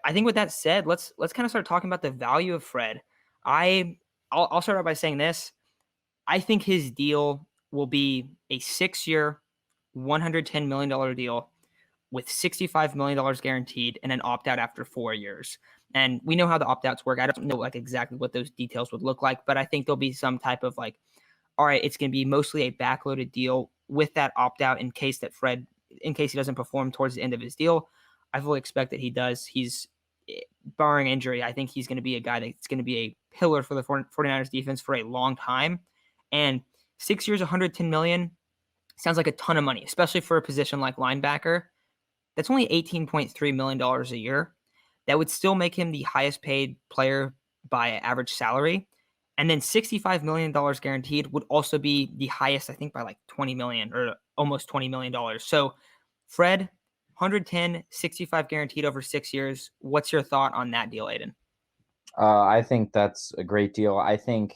I think with that said, let's kind of start talking about the value of Fred. I I'll start out by saying this. I think his deal will be a 6-year, $110 million deal with $65 million guaranteed and an opt out after 4 years. And we know how the opt outs work. I don't know like exactly what those details would look like, but I think there'll be some type of like, all right, it's going to be mostly a backloaded deal with that opt out in case he doesn't perform towards the end of his deal. I fully expect that he does. Barring injury, I think he's going to be a guy that's going to be a pillar for the 49ers defense for a long time. And 6 years, 110 million sounds like a ton of money, especially for a position like linebacker. That's only $18.3 million a year. That would still make him the highest paid player by average salary. And then $65 million guaranteed would also be the highest, I think, by like 20 million or almost $20 million. So Fred, 110, 65 guaranteed over 6 years. What's your thought on that deal, Aiden? I think that's a great deal. I think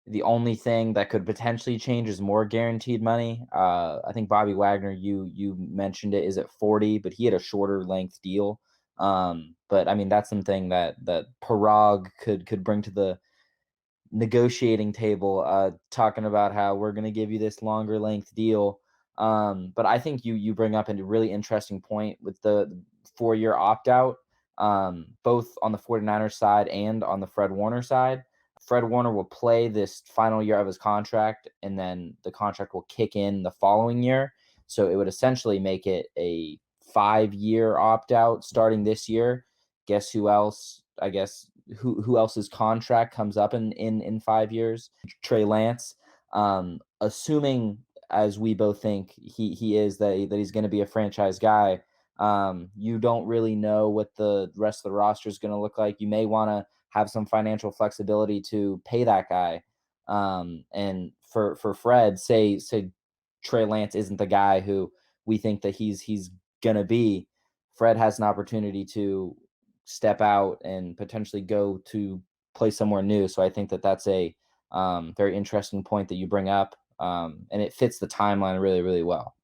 the only thing that could potentially change is more guaranteed money. I think Bobby Wagner, you mentioned it, is at 40, but he had a shorter length deal. But I mean, that's something that Parag could bring to the negotiating table, talking about how we're going to give you this longer length deal. But I think you bring up a really interesting point with the 4-year opt out, both on the 49ers side and on the Fred Warner side. Fred Warner will play this final year of his contract, and then the contract will kick in the following year. So it would essentially make it a 5-year opt out starting this year. Guess who else? I guess who else's contract comes up in 5 years? Trey Lance. Assuming, as we both think he is, that he's going to be a franchise guy. You don't really know what the rest of the roster is going to look like. You may want to have some financial flexibility to pay that guy. And for Fred, say Trey Lance isn't the guy who we think that he's gonna be. Fred has an opportunity to step out and potentially go to play somewhere new. So I think that that's a very interesting point that you bring up, and it fits the timeline really, really well.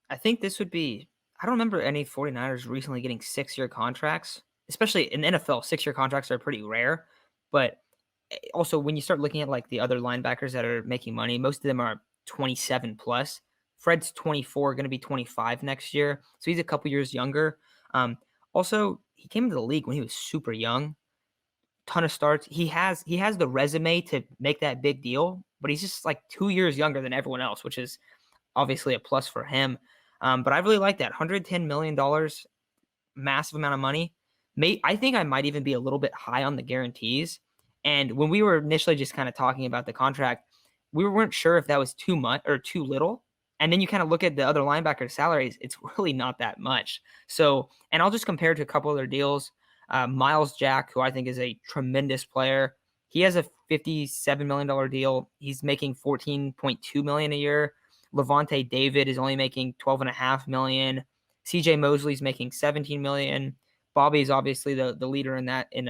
I think this would be, I don't remember any 49ers recently getting 6-year contracts, especially in the NFL. 6-year contracts are pretty rare. But also, when you start looking at like the other linebackers that are making money, most of them are 27 plus. Fred's 24, going to be 25 next year. So he's a couple years younger. Also, he came into the league when he was super young. Ton of starts. He has the resume to make that big deal, but he's just like 2 years younger than everyone else, which is obviously a plus for him. But I really like that $110 million, massive amount of money. I think I might even be a little bit high on the guarantees. And when we were initially just kind of talking about the contract, we weren't sure if that was too much or too little. And then you kind of look at the other linebacker salaries, it's really not that much. So, and I'll just compare it to a couple other deals. Miles Jack, who I think is a tremendous player, he has a $57 million deal. He's making 14.2 million a year. Levante David is only making 12.5 million. CJ Mosley's making 17 million. Bobby is obviously the leader in that in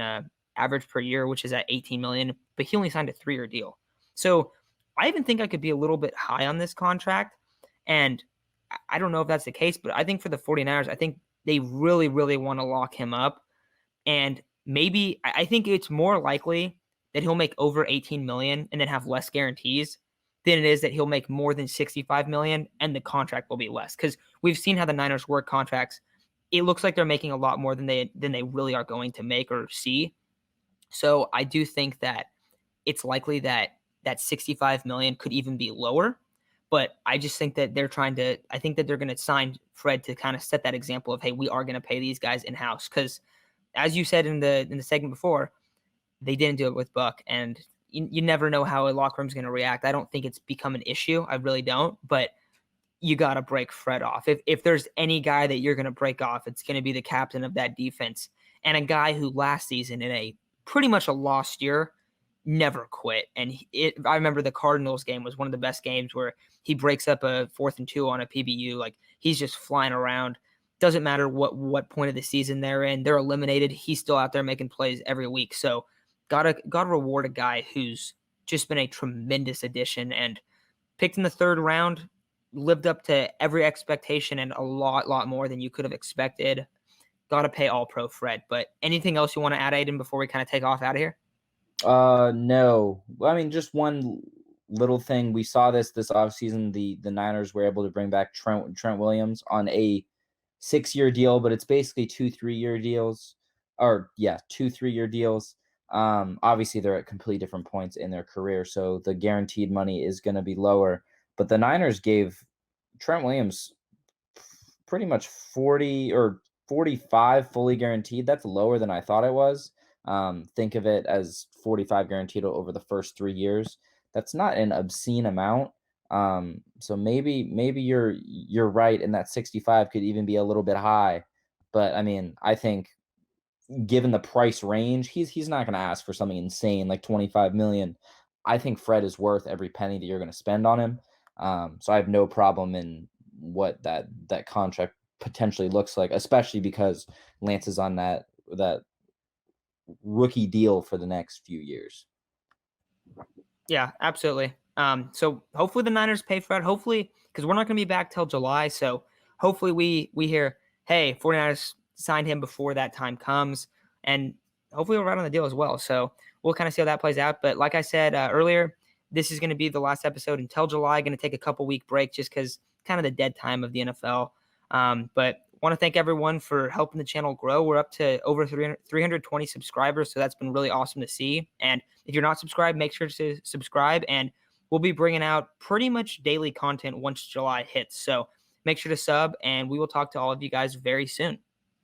average per year, which is at 18 million, but he only signed a 3-year deal. So I even think I could be a little bit high on this contract. And I don't know if that's the case, but I think for the 49ers, I think they really, really want to lock him up. And maybe I think it's more likely that he'll make over 18 million and then have less guarantees than it is that he'll make more than 65 million and the contract will be less. Because we've seen how the Niners work contracts. It looks like they're making a lot more than they really are going to make or see. So I do think that it's likely that that 65 million could even be lower. But I just think that I think that they're going to sign Fred to kind of set that example of, hey, we are going to pay these guys in house. Because as you said in the segment before, they didn't do it with Buck, and you never know how a locker room's going to react. I don't think it's become an issue. I really don't. But you got to break Fred off. If there's any guy that you're going to break off, it's going to be the captain of that defense and a guy who last season in a pretty much a lost year never quit. And I remember the Cardinals game was one of the best games where he breaks up a 4th and 2 on a PBU. Like he's just flying around. Doesn't matter what point of the season they're in. They're eliminated. He's still out there making plays every week. So gotta reward a guy who's just been a tremendous addition and picked in the 3rd round, lived up to every expectation and a lot more than you could have expected. got to pay all pro Fred. But anything else you want to add, Aiden, before we kind of take off out of here? No. Well, I mean, just one little thing. We saw this offseason. The Niners were able to bring back Trent Williams on a 6-year deal, but it's basically 2 3-year deals. Or yeah, 2 3-year deals. Obviously they're at completely different points in their career, so the guaranteed money is going to be lower. But the Niners gave Trent Williams pretty much 40 or 45 fully guaranteed. That's lower than I thought it was. Think of it as 45 guaranteed over the first 3 years. That's not an obscene amount. So maybe you're right, and that 65 could even be a little bit high. But I mean, I think given the price range, he's not going to ask for something insane like 25 million. I think Fred is worth every penny that you're going to spend on him. So I have no problem in what that contract potentially looks like, especially because Lance is on that rookie deal for the next few years. Yeah, absolutely. So hopefully the Niners pay Fred. Hopefully, because we're not going to be back till July. So hopefully we hear, hey, 49ers signed him before that time comes. And hopefully we're right on the deal as well. So we'll kind of see how that plays out. But like I said earlier, this is going to be the last episode until July. Going to take a couple week break just because kind of the dead time of the NFL. But want to thank everyone for helping the channel grow. We're up to over 320 subscribers, so that's been really awesome to see. And if you're not subscribed, make sure to subscribe, and we'll be bringing out pretty much daily content once July hits. So make sure to sub, and we will talk to all of you guys very soon.